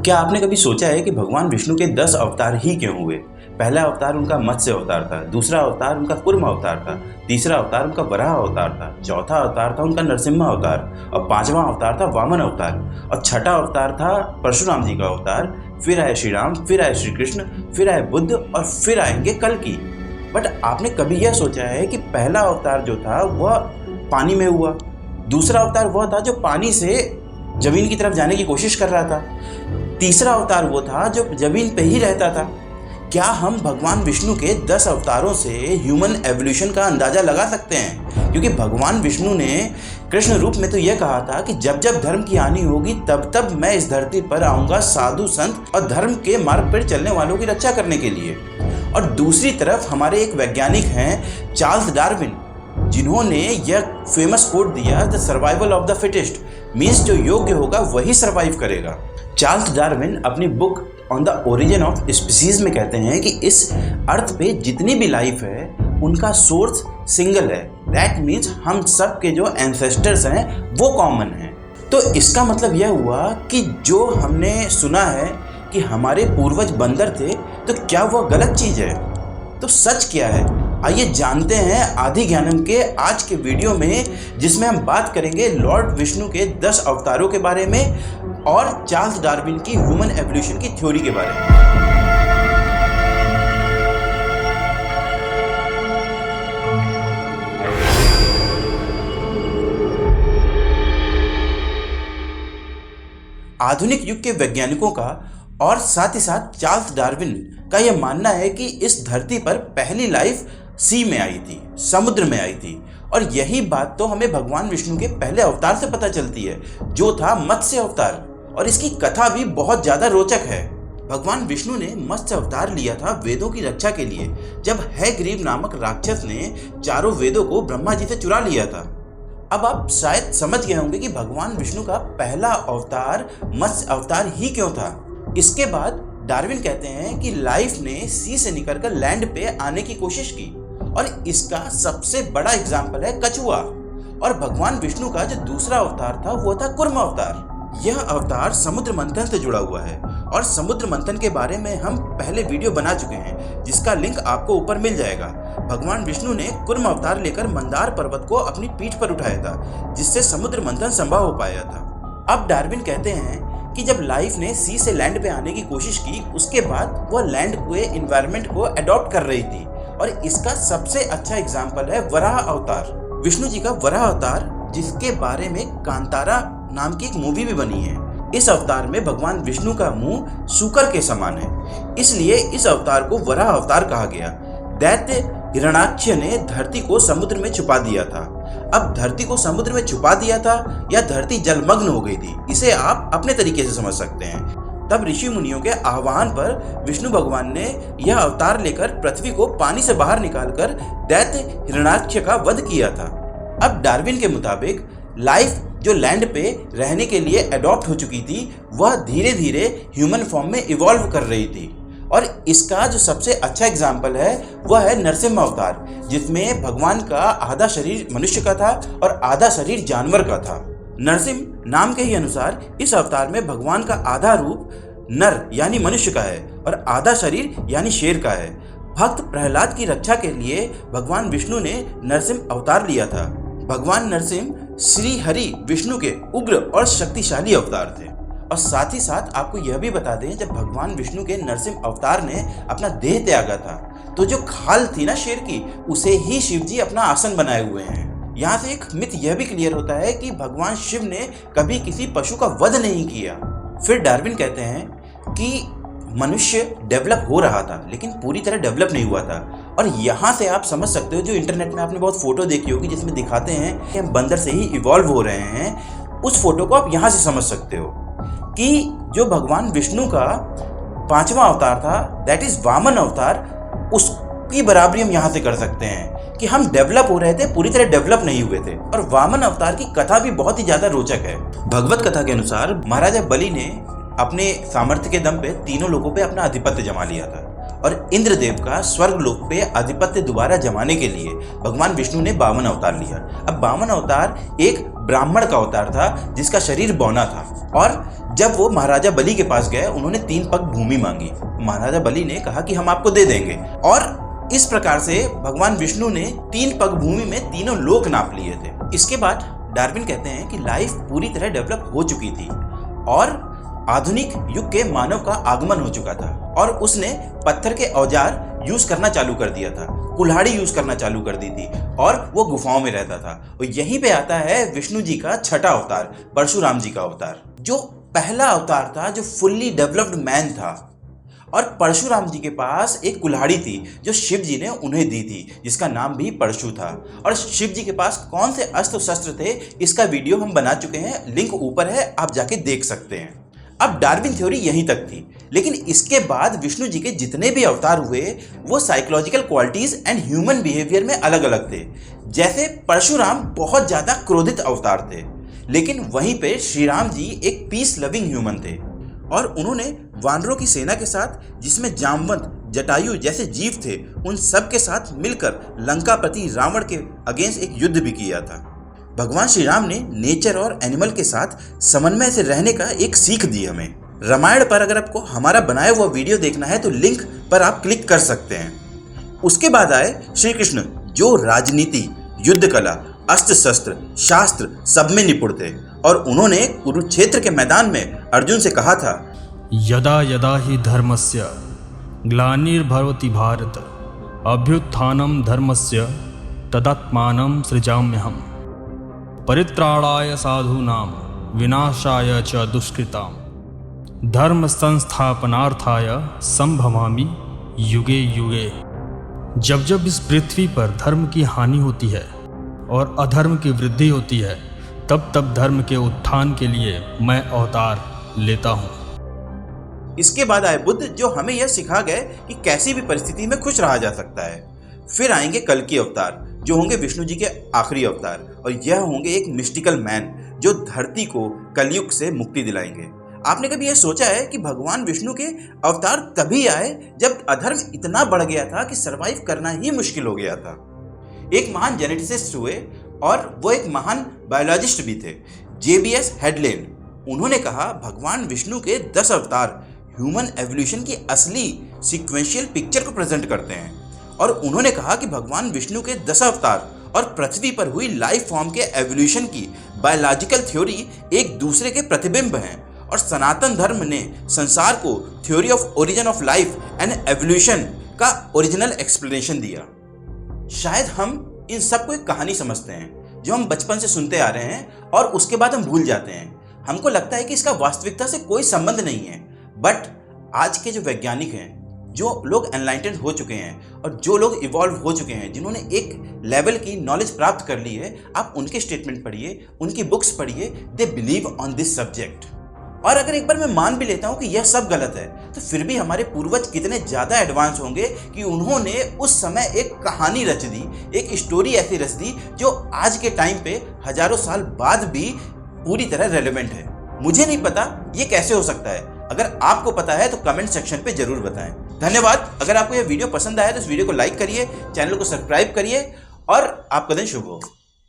क्या आपने कभी सोचा है कि भगवान विष्णु के 10 अवतार ही क्यों हुए? पहला अवतार उनका मत्स्य अवतार था, दूसरा अवतार उनका कूर्म अवतार था, तीसरा अवतार उनका वराह अवतार था, चौथा अवतार था उनका नरसिम्हा अवतार और पांचवा अवतार था वामन अवतार और छठा अवतार था परशुराम जी का अवतार। फिर आए श्री राम, फिर आए श्री कृष्ण, फिर आए बुद्ध और फिर आएंगे कल्कि। बट आपने कभी यह सोचा है कि पहला अवतार जो था वह पानी में हुआ, दूसरा अवतार वह था जो पानी से जमीन की तरफ जाने की कोशिश कर रहा था, तीसरा अवतार वो था जो जमीन पे ही रहता था। क्या हम भगवान विष्णु के 10 अवतारों से ह्यूमन एवोल्यूशन का अंदाजा लगा सकते हैं? क्योंकि भगवान विष्णु ने कृष्ण रूप में तो यह कहा था कि जब जब धर्म की हानि होगी तब तब मैं इस धरती पर आऊंगा साधु संत और धर्म के मार्ग पर चलने वालों की रक्षा करने के लिए। और दूसरी तरफ हमारे एक वैज्ञानिक हैं चार्ल्स डार्विन, जिन्होंने यह फेमस कोट दिया, the survival of the fittest, means जो योग्य होगा वही सर्वाइव करेगा। चार्ल्स डार्विन अपनी book on the origin of species में कहते हैं कि इस अर्थ पे जितनी भी लाइफ है उनका सोर्स सिंगल है। दैट मीन्स हम सब के जो एंसेस्टर्स हैं वो कॉमन हैं। तो इसका मतलब यह हुआ कि जो हमने सुना है कि हमारे पूर्वज बंदर थे, तो क्या वह गलत चीज़ है? तो सच क्या है? आइए जानते हैं आदि ज्ञानम के आज के वीडियो में, जिसमें हम बात करेंगे लॉर्ड विष्णु के 10 अवतारों के बारे में और चार्ल्स डार्विन की ह्यूमन एवोल्यूशन की थ्योरी के बारे में। आधुनिक युग के वैज्ञानिकों का और साथ ही साथ चार्ल्स डार्विन का यह मानना है कि इस धरती पर पहली लाइफ सी में आई थी, समुद्र में आई थी। और यही बात तो हमें भगवान विष्णु के पहले अवतार से पता चलती है, जो था मत्स्य अवतार। और इसकी कथा भी बहुत ज़्यादा रोचक है। भगवान विष्णु ने मत्स्य अवतार लिया था वेदों की रक्षा के लिए, जब हैग्रीव नामक राक्षस ने चारों वेदों को ब्रह्मा जी से चुरा लिया था। अब आप शायद समझ गए होंगे कि भगवान विष्णु का पहला अवतार मत्स्य अवतार ही क्यों था। इसके बाद डार्विन कहते हैं कि लाइफ ने सी से निकलकर लैंड पे आने की कोशिश की और इसका सबसे बड़ा एग्जाम्पल है कछुआ। और भगवान विष्णु का जो दूसरा अवतार था वो था कूर्म अवतार। यह अवतार समुद्र मंथन से जुड़ा हुआ है और समुद्र मंथन के बारे में हम पहले वीडियो बना चुके हैं, जिसका लिंक आपको ऊपर मिल जाएगा। भगवान विष्णु ने कूर्म अवतार लेकर मंदार पर्वत को अपनी पीठ पर उठाया था, जिससे समुद्र मंथन संभव हो पाया था। अब डार्विन कहते हैं कि जब लाइफ ने सी से लैंड पे आने की कोशिश की, उसके बाद वह लैंड के एनवायरनमेंट को अडॉप्ट कर रही थी। और इसका सबसे अच्छा एग्जाम्पल है वराह अवतार, विष्णु जी का वराह अवतार, जिसके बारे में कांतारा नाम की एक मूवी भी बनी है। इस अवतार में भगवान विष्णु का मुंह सूकर के समान है, इसलिए इस अवतार को वराह अवतार कहा गया। दैत्य हिरण्याक्ष ने धरती को समुद्र में छुपा दिया था। अब धरती को समुद्र में छुपा दिया था या धरती जलमग्न हो गई थी, इसे आप अपने तरीके से समझ सकते हैं। तब ऋषि मुनियों के आह्वान पर विष्णु भगवान ने यह अवतार लेकर पृथ्वी को पानी से बाहर निकालकर दैत्य हिरण्याक्ष का वध किया था। अब डार्विन के मुताबिक लाइफ जो लैंड पे रहने के लिए अडॉप्ट हो चुकी थी, वह धीरे धीरे ह्यूमन फॉर्म में इवॉल्व कर रही थी। और इसका जो सबसे अच्छा एग्जाम्पल है वह है नरसिम्हा अवतार, जिसमें भगवान का आधा शरीर मनुष्य का था और आधा शरीर जानवर का था। नरसिम्ह नाम के ही अनुसार इस अवतार में भगवान का आधा रूप नर यानी मनुष्य का है और आधा शरीर यानी शेर का है। भक्त प्रहलाद की रक्षा के लिए भगवान विष्णु ने नरसिम्ह अवतार लिया था। भगवान नरसिम्ह श्री हरि विष्णु के उग्र और शक्तिशाली अवतार थे। और साथ ही साथ आपको यह भी बता दें, जब भगवान विष्णु के नरसिम्ह अवतार ने अपना देह त्यागा था, तो जो खाल थी ना शेर की, उसे ही शिव जी अपना आसन बनाए हुए हैं। यहाँ से एक मिथ यह भी क्लियर होता है कि भगवान शिव ने कभी किसी पशु का वध नहीं किया। फिर डार्विन कहते हैं कि मनुष्य डेवलप हो रहा था लेकिन पूरी तरह डेवलप नहीं हुआ था। और यहाँ से आप समझ सकते हो, जो इंटरनेट में आपने बहुत फोटो देखी होगी जिसमें दिखाते हैं कि हम बंदर से ही इवॉल्व हो रहे हैं, उस फोटो को आप यहाँ से समझ सकते हो कि जो भगवान विष्णु का पांचवा अवतार था, दैट इज वामन अवतार, उसकी बराबरी हम यहाँ से कर सकते हैं कि हम डेवलप हो रहे थे, पूरी तरह डेवलप नहीं हुए थे। और वामन अवतार की कथा भी बहुत ही ज्यादा रोचक है। भगवत कथा के अनुसार महाराजा बलि ने अपने सामर्थ्य के दम पे तीनों लोगों पे अपना आधिपत्य जमा लिया था और इंद्रदेव का स्वर्गलोक पे आधिपत्य दोबारा जमाने के लिए भगवान विष्णु ने 52 अवतार लिया। अब 52 अवतार एक ब्राह्मण का अवतार था जिसका शरीर बौना था, और जब वो महाराजा बलि के पास गए उन्होंने 3 पग भूमि मांगी। महाराजा बलि ने कहा कि हम आपको दे देंगे, और इस प्रकार से भगवान विष्णु ने 3 पग भूमि में तीनों लोक नाप लिए थे। इसके बाद डार्विन कहते हैं कि लाइफ पूरी तरह डेवलप हो चुकी थी और आधुनिक युग के मानव का आगमन हो चुका था, और उसने पत्थर के औजार यूज करना चालू कर दिया था, कुल्हाड़ी यूज करना चालू कर दी थी, और वो गुफाओं में रहता था। और यहीं पे आता है विष्णु जी का छठा अवतार, परशुराम जी का अवतार, जो पहला अवतार था जो फुल्ली डेवलप्ड मैन था। और परशुराम जी के पास एक कुल्हाड़ी थी जो शिव जी ने उन्हें दी थी, जिसका नाम भी परशु था। और शिव जी के पास कौन से अस्त्र शस्त्र थे इसका वीडियो हम बना चुके हैं, लिंक ऊपर है, आप जाके देख सकते हैं। अब डार्विन थ्योरी यहीं तक थी, लेकिन इसके बाद विष्णु जी के जितने भी अवतार हुए वो psychological qualities and human behaviour में अलग अलग थे। जैसे परशुराम बहुत ज़्यादा क्रोधित अवतार थे, लेकिन वहीं पे श्री राम जी एक पीस लविंग ह्यूमन थे, और उन्होंने वानरों की सेना के साथ, जिसमें जामवंत, जटायु जैसे जीव थे, उन सब के साथ मिलकर लंकापति रावण के अगेंस्ट एक युद्ध भी किया था। भगवान श्री राम ने नेचर और एनिमल के साथ समन्वय से रहने का एक सीख दी हमें। रामायण पर अगर आपको हमारा बनाया हुआ वीडियो देखना है तो लिंक पर आप क्लिक कर सकते हैं। उसके बाद आए श्री कृष्ण, जो राजनीति, युद्ध कला, अस्त्र शस्त्र, शास्त्र सब में निपुण थे, और उन्होंने कुरुक्षेत्र के मैदान में अर्जुन से कहा था, यदा यदा हि धर्मस्य ग्लानिर्भवति भारत अभ्युत्थानं धर्मस्य तदात्मानं सृजाम्यहम् परित्राणाय साधूनां विनाशाय च दुष्कृतां धर्म संस्थापनार्थाय संभवामि युगे युगे। जब जब इस पृथ्वी पर धर्म की हानि होती है और अधर्म की वृद्धि होती है, तब तब धर्म के उत्थान के लिए मैं अवतार लेता हूँ। इसके बाद आए बुद्ध, जो हमें यह सिखा गए कि कैसी भी परिस्थिति में खुश रहा जा सकता है। फिर आएंगे कल्कि अवतार, जो होंगे विष्णु जी के आखिरी अवतार, और यह होंगे एक मिस्टिकल मैन जो धरती को कलयुग से मुक्ति दिलाएंगे। आपने कभी यह सोचा है कि भगवान विष्णु के अवतार तभी आए जब अधर्म इतना बढ़ गया था कि सरवाइव करना ही मुश्किल हो गया था। एक महान जेनेटिसिस्ट हुए और वो एक महान बायोलॉजिस्ट भी थे, JBS हेडलेन। उन्होंने कहा भगवान विष्णु के 10 अवतार ह्यूमन एवोल्यूशन की असली सीक्वेंशियल पिक्चर को प्रेजेंट करते हैं, और उन्होंने कहा कि भगवान विष्णु के 10 अवतार और पृथ्वी पर हुई लाइफ फॉर्म के एवोल्यूशन की बायोलॉजिकल थ्योरी एक दूसरे के प्रतिबिंब हैं, और सनातन धर्म ने संसार को theory of origin of life and evolution का ओरिजिनल एक्सप्लेनेशन दिया। शायद हम इन सब को एक कहानी समझते हैं जो हम बचपन से सुनते आ रहे हैं, और उसके बाद हम भूल जाते हैं। हमको लगता है कि इसका वास्तविकता से कोई संबंध नहीं है, बट आज के जो वैज्ञानिक हैं, जो लोग एनलाइटेंड हो चुके हैं और जो लोग इवॉल्व हो चुके हैं, जिन्होंने एक लेवल की नॉलेज प्राप्त कर ली है, आप उनके स्टेटमेंट पढ़िए, उनकी बुक्स पढ़िए, they believe on this subject. और अगर एक बार मैं मान भी लेता हूँ कि यह सब गलत है, तो फिर भी हमारे पूर्वज कितने ज़्यादा एडवांस होंगे कि उन्होंने उस समय एक कहानी रच दी, एक स्टोरी ऐसी रच दी जो आज के टाइम पे हजारों साल बाद भी पूरी तरह रेलेवेंट है। मुझे नहीं पता ये कैसे हो सकता है, अगर आपको पता है तो कमेंट सेक्शन पे जरूर बताएं। धन्यवाद। अगर आपको यह वीडियो पसंद आया तो इस वीडियो को लाइक करिए, चैनल को सब्सक्राइब करिए, और आपका दिन शुभ हो।